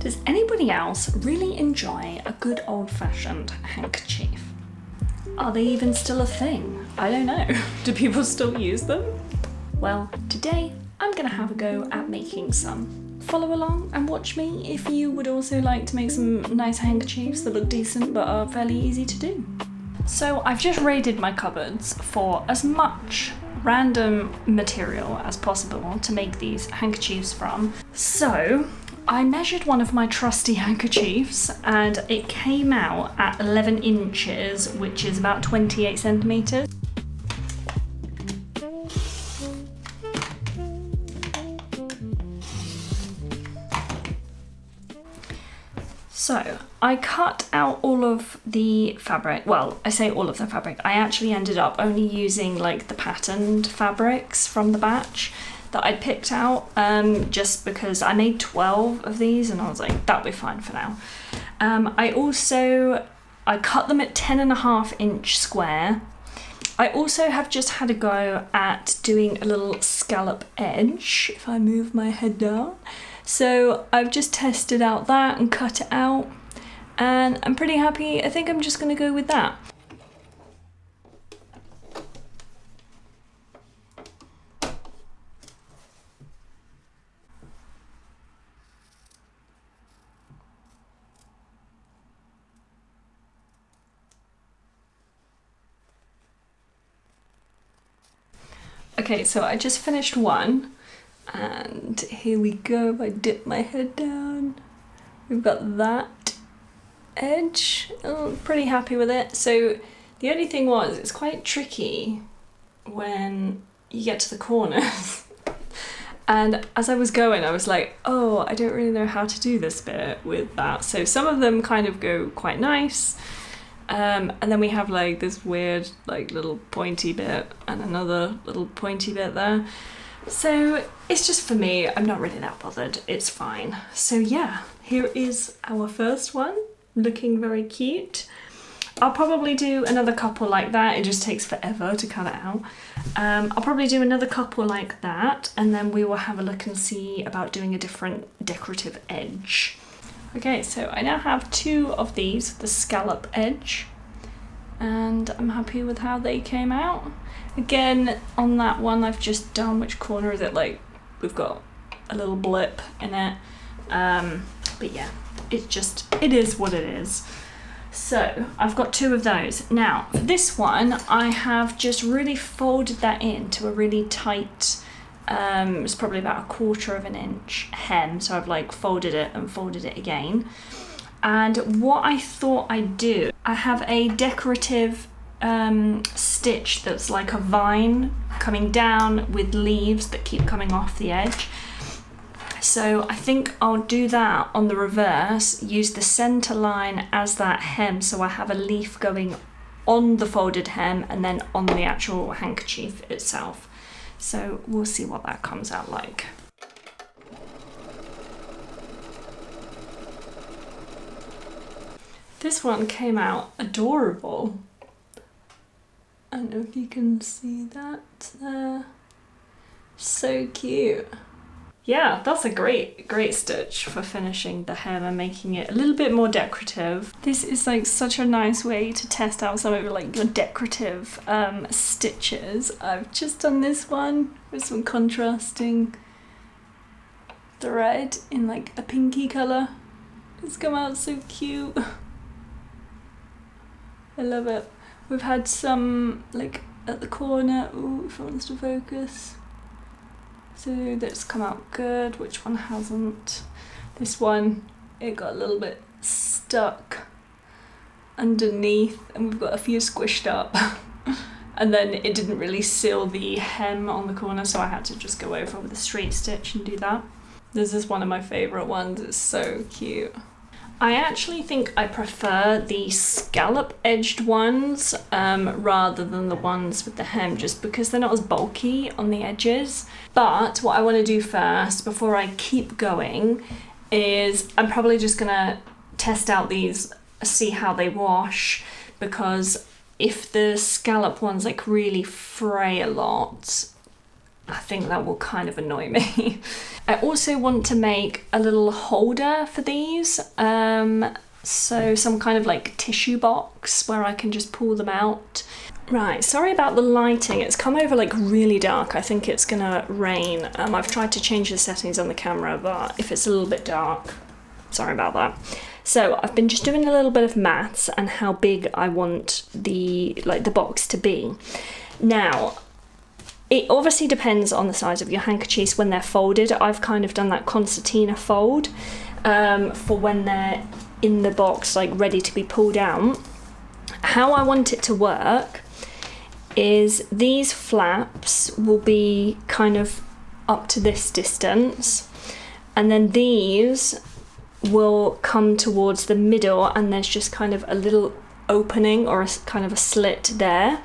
Does anybody else really enjoy a good old-fashioned handkerchief? Are they even still a thing? I don't know. Do people still use them? Well, today I'm gonna have a go at making some. Follow along and watch me if you would also like to make some nice handkerchiefs that look decent but are fairly easy to do. So I've just raided my cupboards for as much random material as possible to make these handkerchiefs from. So I measured one of my trusty handkerchiefs and it came out at 11 inches, which is about 28 centimeters. So I cut out all of the fabric. Well, I say all of the fabric. I actually ended up only using like the patterned fabrics from the batch that I picked out, just because I made 12 of these and I was like, that'll be fine for now. I cut them at 10.5-inch square. I also have just had a go at doing a little scallop edge, if I move my head down. So I've just tested out that and cut it out and I'm pretty happy. I think I'm just gonna go with that. Okay, so I just finished one. And here we go, if I dip my head down, we've got that edge. Oh, pretty happy with it. So the only thing was, it's quite tricky when you get to the corners. And as I was going, I was like, oh, I don't really know how to do this bit with that. So some of them kind of go quite nice. And then we have like this weird like little pointy bit and another little pointy bit there. So it's just for me, I'm not really that bothered, it's fine. So yeah, here is our first one, looking very cute. I'll probably do another couple like that, it just takes forever to cut it out. I'll probably do another couple like that and then we will have a look and see about doing a different decorative edge. Okay, so I now have 2 of these, the scallop edge, and I'm happy with how they came out. Again, on that one, I've just done, which corner is it? Like, we've got a little blip in it. But yeah, it is what it is. So I've got 2 of those. Now, for this one, I have just really folded that into a really tight, it's probably about 1/4 of an inch hem. So I've like folded it and folded it again. And what I thought I'd do, I have a decorative stitch that's like a vine coming down with leaves that keep coming off the edge. So I think I'll do that on the reverse, use the center line as that hem, so I have a leaf going on the folded hem and then on the actual handkerchief itself. So we'll see what that comes out like. This one came out adorable. I don't know if you can see that there. So cute. Yeah, that's a great stitch for finishing the hem and making it a little bit more decorative. This is like such a nice way to test out some of like your decorative stitches. I've just done this one with some contrasting thread in like a pinky colour. It's come out so cute. I love it. We've had some like at the corner. Ooh, if it wants to focus. So that's come out good. Which one hasn't? This one, it got a little bit stuck underneath and we've got a few squished up. And then it didn't really seal the hem on the corner, so I had to just go over with a straight stitch and do that. This is one of my favourite ones, it's so cute. I actually think I prefer the scallop edged ones rather than the ones with the hem, just because they're not as bulky on the edges. But what I want to do first, before I keep going, is I'm probably just gonna test out these, see how they wash, because if the scallop ones like really fray a lot, I think that will kind of annoy me. I also want to make a little holder for these. So some kind of like tissue box where I can just pull them out. Right, sorry about the lighting. It's come over like really dark. I think it's gonna rain. I've tried to change the settings on the camera, but if it's a little bit dark, sorry about that. So I've been just doing a little bit of maths and how big I want the box to be. Now, it obviously depends on the size of your handkerchiefs when they're folded. I've kind of done that concertina fold for when they're in the box, like ready to be pulled out. How I want it to work is these flaps will be kind of up to this distance, and then these will come towards the middle, and there's just kind of a little opening or a kind of a slit there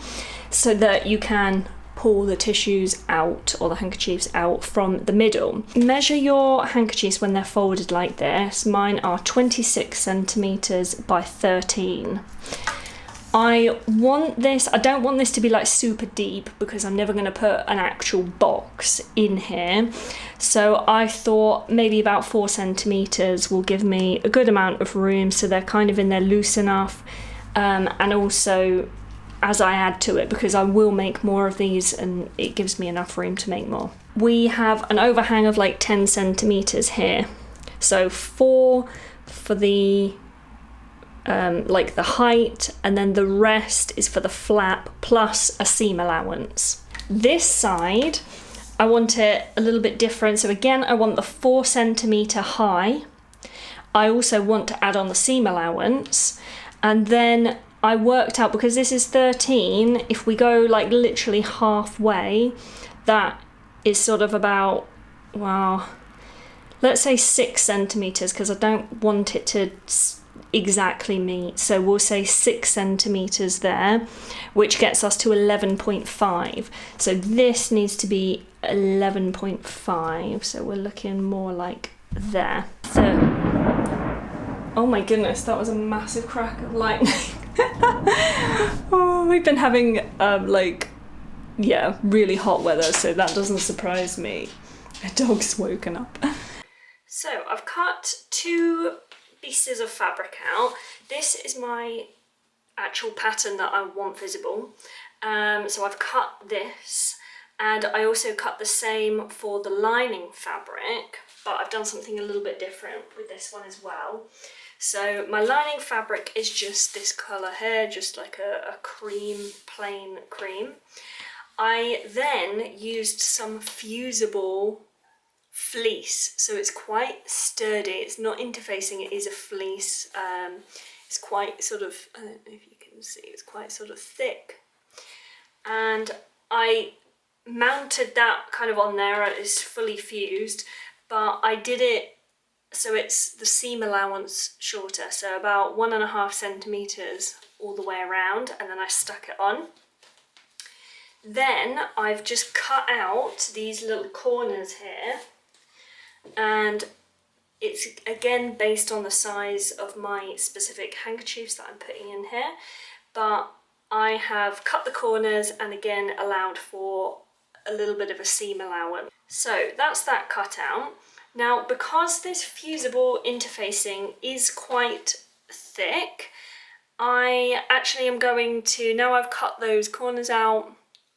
so that you can pull the tissues out or the handkerchiefs out from the middle. Measure your handkerchiefs when they're folded like this. Mine are 26 centimeters by 13. I don't want this to be like super deep because I'm never going to put an actual box in here. So I thought maybe about 4 centimeters will give me a good amount of room, so they're kind of in there loose enough. And also as I add to it, because I will make more of these and it gives me enough room to make more. We have an overhang of like 10 centimeters here. So 4 for the like the height, and then the rest is for the flap plus a seam allowance. This side, I want it a little bit different. So again, I want the 4 centimeter high. I also want to add on the seam allowance, and then I worked out, because this is 13, if we go like literally halfway, that is sort of about, well, let's say 6 centimeters, because I don't want it to exactly meet. So we'll say 6 centimeters there, which gets us to 11.5. So this needs to be 11.5. So we're looking more like there. So, oh my goodness, that was a massive crack of lightning. Oh, we've been having really hot weather, so that doesn't surprise me. A dog's woken up. So I've cut 2 pieces of fabric out. This is my actual pattern that I want visible. So I've cut this, and I also cut the same for the lining fabric, but I've done something a little bit different with this one as well. So my lining fabric is just this colour here, just like a cream, plain cream. I then used some fusible fleece, so it's quite sturdy. It's not interfacing, it is a fleece. It's quite sort of, I don't know if you can see, it's quite sort of thick. And I mounted that kind of on there. It's fully fused, but I did it so it's the seam allowance shorter, so about 1.5 centimeters all the way around, and then I stuck it on. Then I've just cut out these little corners here, and it's again based on the size of my specific handkerchiefs that I'm putting in here, but I have cut the corners and again allowed for a little bit of a seam allowance. So that's that cut out. Now, because this fusible interfacing is quite thick, I actually am going to, now I've cut those corners out,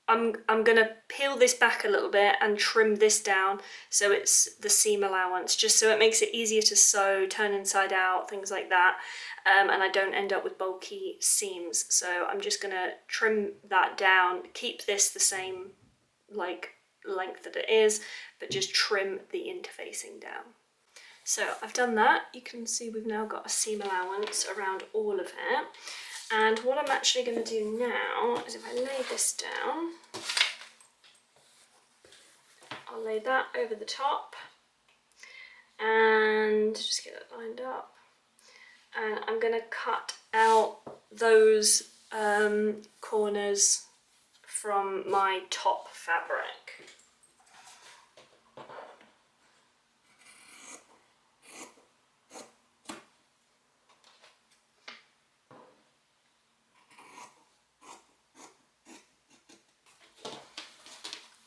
I'm going to peel this back a little bit and trim this down so it's the seam allowance, just so it makes it easier to sew, turn inside out, things like that, and I don't end up with bulky seams. So I'm just going to trim that down, keep this the same like length that it is, but just trim the interfacing down. So I've done that. You can see we've now got a seam allowance around all of it. And what I'm actually going to do now is, if I lay this down, I'll lay that over the top and just get it lined up. And I'm going to cut out those corners from my top fabric.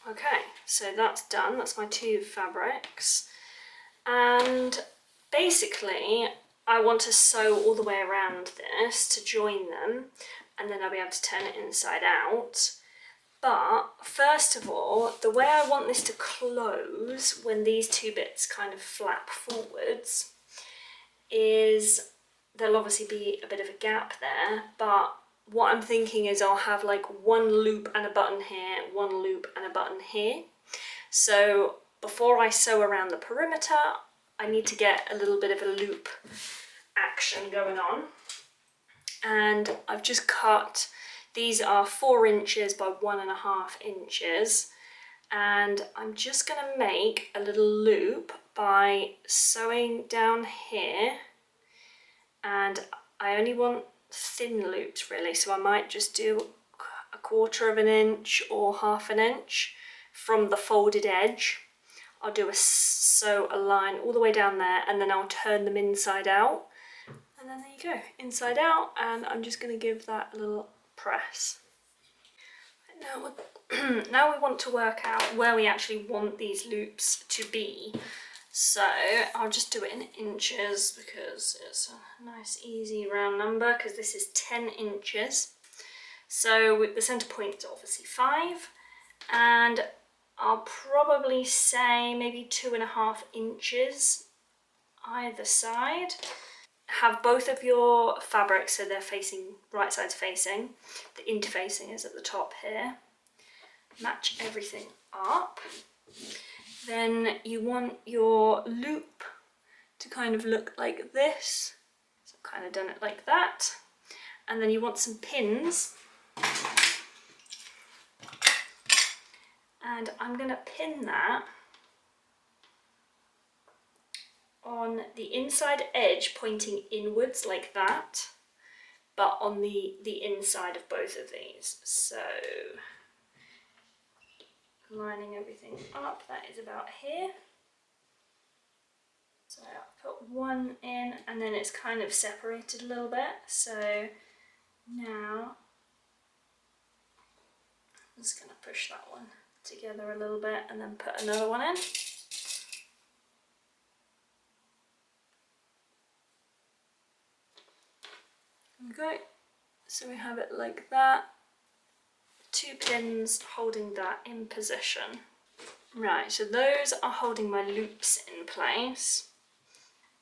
Okay, so that's done. That's my 2 fabrics. And basically, I want to sew all the way around this to join them, and then I'll be able to turn it inside out. But first of all, the way I want this to close when these 2 bits kind of flap forwards is there'll obviously be a bit of a gap there, but what I'm thinking is I'll have like 1 loop and a button here, 1 loop and a button here. So before I sew around the perimeter, I need to get a little bit of a loop action going on. And I've just cut, these are 4 inches by 1.5 inches. And I'm just gonna make a little loop by sewing down here. And I only want thin loops really, so I might just do 1/4 inch or 1/2 inch from the folded edge. I'll do sew a line all the way down there, and then I'll turn them inside out, and then there you go, inside out. And I'm just going to give that a little press. Now we want to work out where we actually want these loops to be. So I'll just do it in inches because it's a nice easy round number, because this is 10 inches. So with the centre point is obviously 5, and I'll probably say maybe 2.5 inches either side. Have both of your fabrics so they're facing, right sides facing. The interfacing is at the top here. Match everything up. Then you want your loop to kind of look like this. So I've kind of done it like that. And then you want some pins. And I'm going to pin that on the inside edge pointing inwards like that, but on the inside of both of these. So lining everything up, that is about here. So I'll put 1 in, and then it's kind of separated a little bit. So now I'm just going to push that one together a little bit and then put another one in. Okay, so we have it like that. 2 pins holding that in position. Right, so those are holding my loops in place.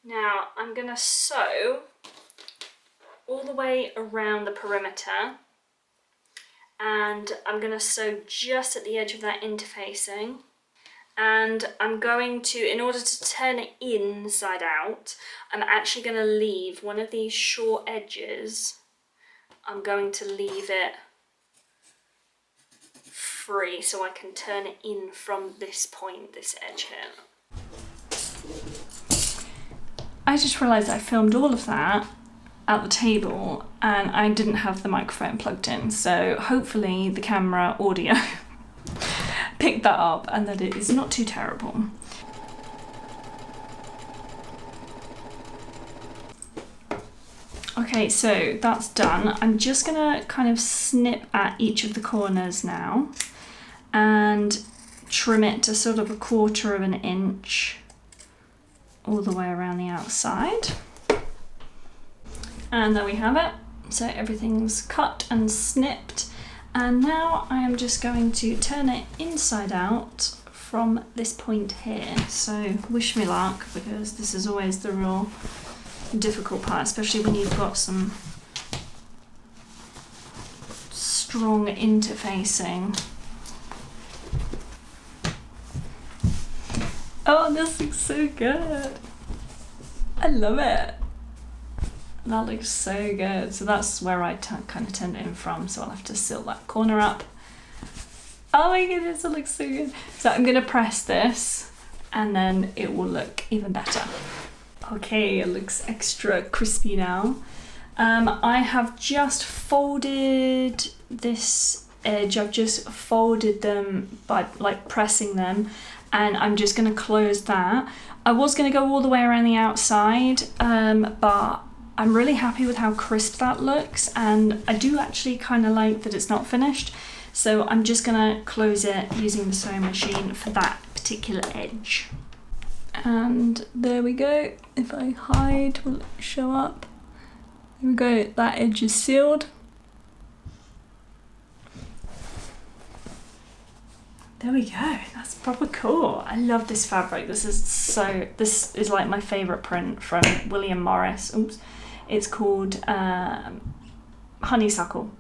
Now I'm going to sew all the way around the perimeter, and I'm going to sew just at the edge of that interfacing. And I'm going to, in order to turn it inside out, I'm actually going to leave one of these short edges. I'm going to leave it free so I can turn it in from this point, this edge here. I just realised I filmed all of that at the table and I didn't have the microphone plugged in, so hopefully the camera audio picked that up and that it is not too terrible. Okay, so that's done. I'm just gonna kind of snip at each of the corners now and trim it to sort of 1/4 inch all the way around the outside. And there we have it. So everything's cut and snipped. And now I am just going to turn it inside out from this point here. So wish me luck, because this is always the real difficult part, especially when you've got some strong interfacing. Oh, this looks so good. I love it. That looks so good. So that's where I kind of turned it in from, so I'll have to seal that corner up. Oh my goodness, it looks so good. So I'm gonna press this and then it will look even better. Okay, it looks extra crispy now. I have just folded this edge. I've just folded them by like pressing them, and I'm just gonna close that. I was gonna go all the way around the outside, but I'm really happy with how crisp that looks, and I do actually kind of like that it's not finished, So I'm just gonna close it using the sewing machine for that particular edge. And there we go. If I hide, will it show up? There we go, that edge is sealed. There we go, that's proper cool. I love this fabric. This is like my favorite print from William Morris. Oops. It's called Honeysuckle.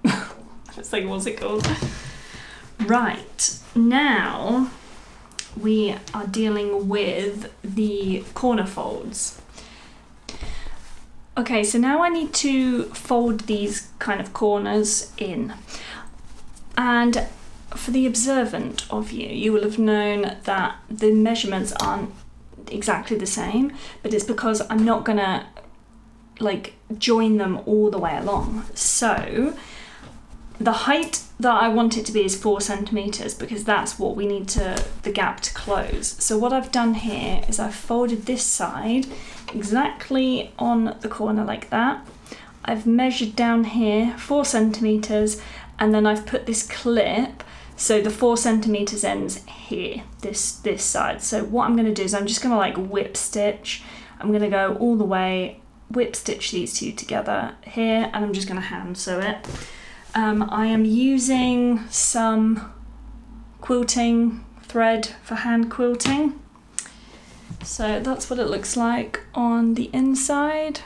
It's like, what's it called? Right, now we are dealing with the corner folds. Okay, so now I need to fold these kind of corners in. And for the observant of you, you will have known that the measurements aren't exactly the same, but it's because I'm not gonna like join them all the way along. So the height that I want it to be is 4 centimeters because that's what we need the gap to close. So what I've done here is I've folded this side exactly on the corner like that. I've measured down here 4 centimeters, and then I've put this clip so the 4 centimeters ends here, this side. So what I'm gonna do is I'm just gonna like whip stitch. I'm gonna go all the way, whip stitch these two together here, and I'm just gonna hand sew it. I am using some quilting thread for hand quilting. So that's what it looks like on the inside.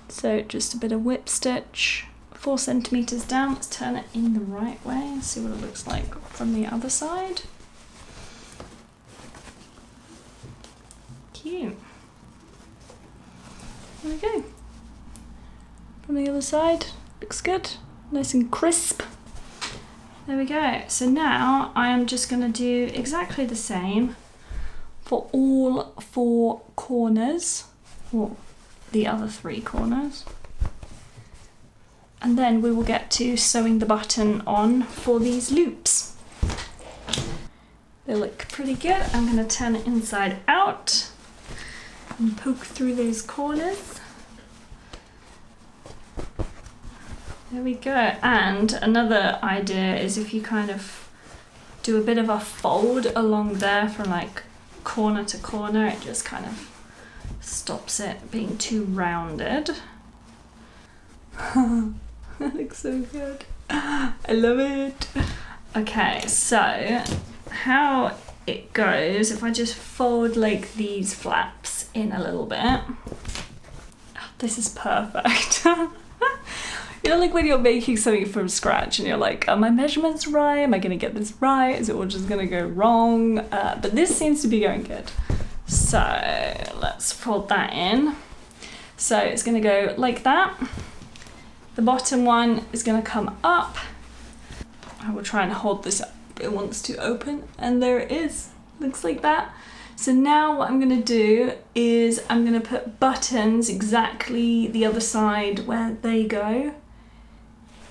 So just a bit of whip stitch, 4 centimeters down. Let's turn it in the right way and see what it looks like from the other side. Cute. There we go. From the other side, looks good. Nice and crisp. There we go. So now I am just going to do exactly the same for all 4 corners, or the other 3 corners. And then we will get to sewing the button on for these loops. They look pretty good. I'm going to turn it inside out and poke through those corners. There we go. And another idea is if you kind of do a bit of a fold along there from like corner to corner, it just kind of stops it being too rounded. That looks so good. I love it. Okay, so how it goes, if I just fold like these flaps in a little bit. Oh, this is perfect. You know, like when you're making something from scratch and you're like, are my measurements right? Am I gonna get this right? Is it all just gonna go wrong? But this seems to be going good. So let's fold that in. So it's gonna go like that. The bottom one is gonna come up. I will try and hold this up. It wants to open, and there it is. Looks like that. So now what I'm gonna do is I'm gonna put buttons exactly the other side where they go.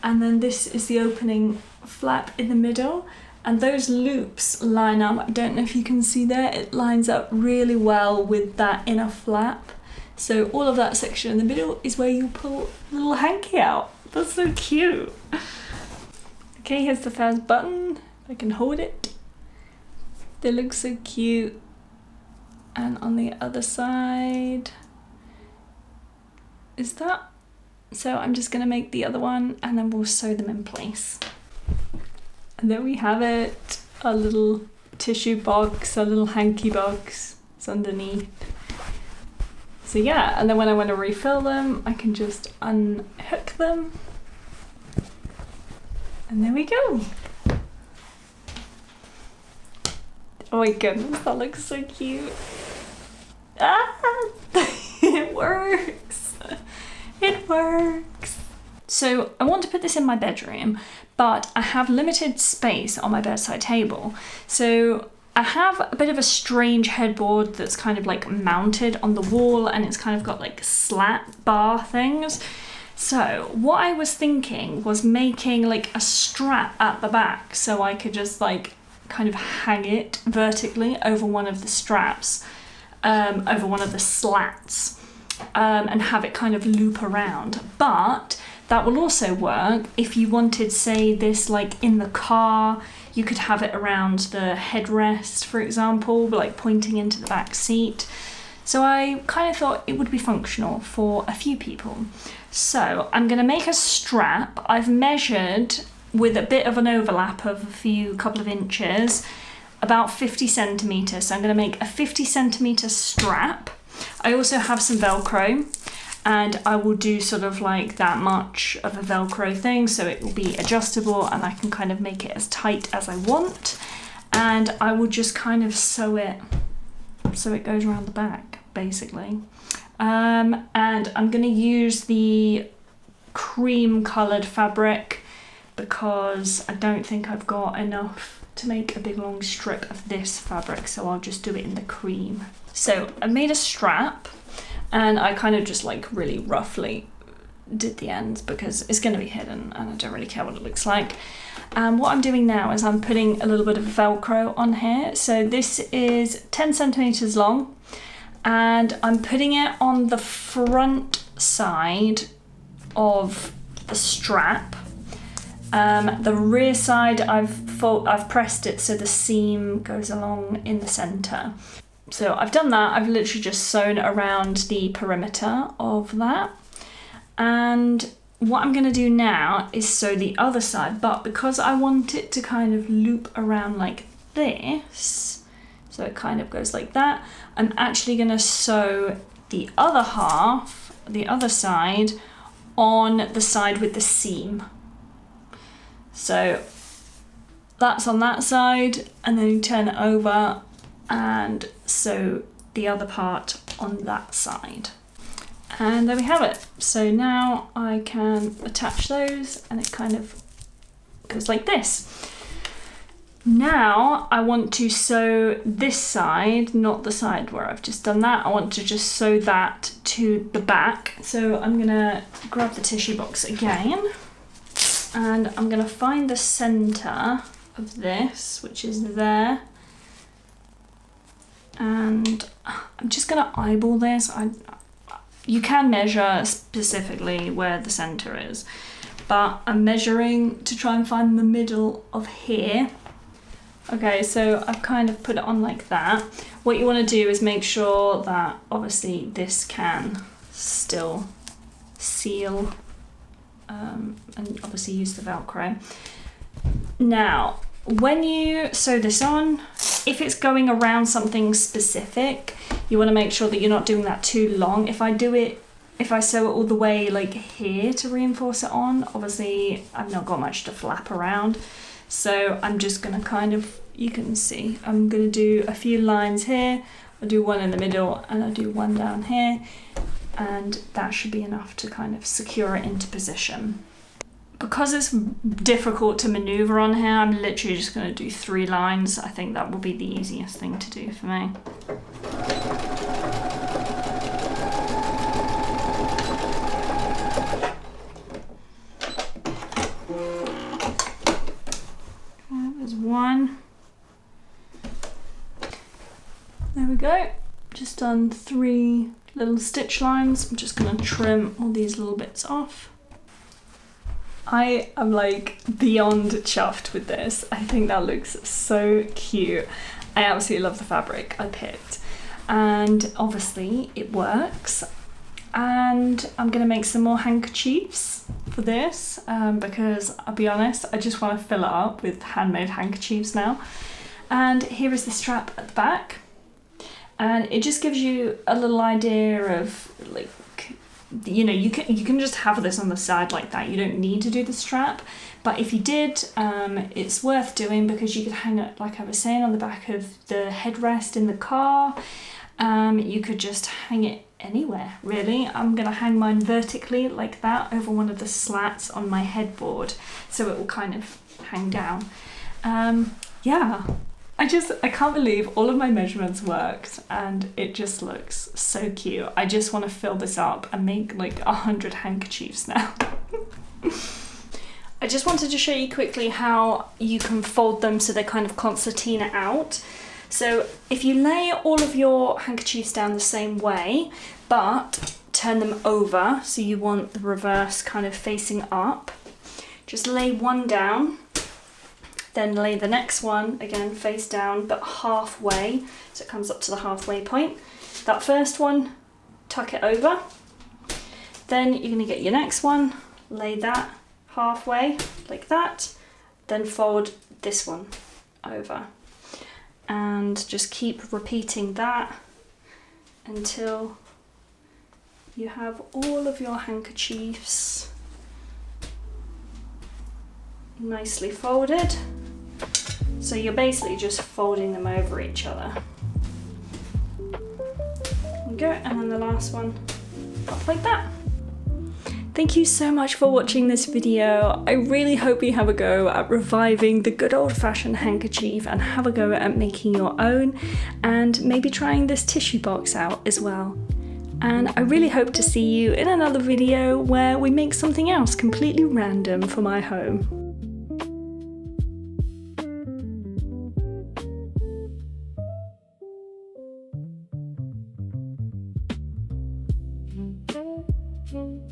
And then this is the opening flap in the middle, and those loops line up. I don't know if you can see there, it lines up really well with that inner flap. So all of that section in the middle is where you pull a little hanky out. That's so cute. Okay, here's the first button. If I can hold it. They look so cute. And on the other side, is that? So I'm just gonna make the other one and then we'll sew them in place. And there we have it, our little tissue box, our little hanky box is underneath. So yeah, and then when I want to refill them, I can just unhook them. And there we go. Oh my goodness, that looks so cute. Ah, it works. It works. So I want to put this in my bedroom, but I have limited space on my bedside table. So I have a bit of a strange headboard that's kind of like mounted on the wall, and it's kind of got like slat bar things. So what I was thinking was making like a strap at the back so I could just like kind of hang it vertically over one of the straps, over one of the slats. And have it kind of loop around. But that will also work if you wanted, say, this like in the car. You could have it around the headrest, for example, like pointing into the back seat. So I kind of thought it would be functional for a few people. So I'm going to make a strap. I've measured with a bit of an overlap of a couple of inches, about 50 centimeters. So I'm going to make a 50 centimeter strap. I also have some Velcro, and I will do sort of like that much of a Velcro thing, so it will be adjustable and I can kind of make it as tight as I want. And I will just kind of sew it so it goes around the back, basically. And I'm going to use the cream coloured fabric because I don't think I've got enough to make a big long strip of this fabric, so I'll just do it in the cream. So I made a strap, and I kind of just like really roughly did the ends because it's going to be hidden and I don't really care what it looks like. And what I'm doing now is I'm putting a little bit of Velcro on here. So this is 10 centimeters long, and I'm putting it on the front side of the strap. The rear side I've pressed it so the seam goes along in the center. So I've done that. I've literally just sewn around the perimeter of that. And what I'm going to do now is sew the other side, but because I want it to kind of loop around like this, so it kind of goes like that, I'm actually going to sew the other half, the other side, on the side with the seam. So that's on that side, and then you turn it over and sew the other part on that side. And there we have it. So now I can attach those and it kind of goes like this. Now I want to sew this side, not the side where I've just done that. I want to just sew that to the back. So I'm gonna grab the tissue box again, and I'm gonna find the center of this, which is there. And I'm just gonna eyeball this. You can measure specifically where the center is, but I'm measuring to try and find the middle of here. Okay, so I've kind of put it on like that. What you want to do is make sure that obviously this can still seal, and obviously use the Velcro. Now, when you sew this on, if it's going around something specific, you want to make sure that you're not doing that too long. If I sew it all the way like here to reinforce it on, obviously I've not got much to flap around. So I'm just going to kind of, you can see, I'm going to do a few lines here, I'll do one in the middle, and I'll do one down here, and that should be enough to kind of secure it into position. Because it's difficult to maneuver on here, I'm literally just going to do 3 lines. I think that will be the easiest thing to do for me. There's one. There we go. Just done 3 little stitch lines. I'm just going to trim all these little bits off. I am like beyond chuffed with this. I think that looks so cute. I absolutely love the fabric I picked, and obviously it works. And I'm gonna make some more handkerchiefs for this because I'll be honest, I just want to fill it up with handmade handkerchiefs now. And here is the strap at the back, and it just gives you a little idea of like, you know, you can just have this on the side like that. You don't need to do the strap, but if you did, it's worth doing because you could hang it, like I was saying, on the back of the headrest in the car. You could just hang it anywhere, really. I'm gonna hang mine vertically like that over one of the slats on my headboard, so it will kind of hang down. Yeah. I can't believe all of my measurements worked, and it just looks so cute. I just want to fill this up and make like 100 handkerchiefs now. I just wanted to show you quickly how you can fold them so they kind of concertina out. So if you lay all of your handkerchiefs down the same way, but turn them over, so you want the reverse kind of facing up. Just lay one down, then lay the next one again face down but halfway, so it comes up to the halfway point. That first one, tuck it over. Then you're going to get your next one, lay that halfway like that, then fold this one over, and just keep repeating that until you have all of your handkerchiefs nicely folded. So you're basically just folding them over each other. There you go, and then the last one up like that. Thank you so much for watching this video. I really hope you have a go at reviving the good old-fashioned handkerchief and have a go at making your own, and maybe trying this tissue box out as well. And I really hope to see you in another video where we make something else completely random for my home. Mm-hmm.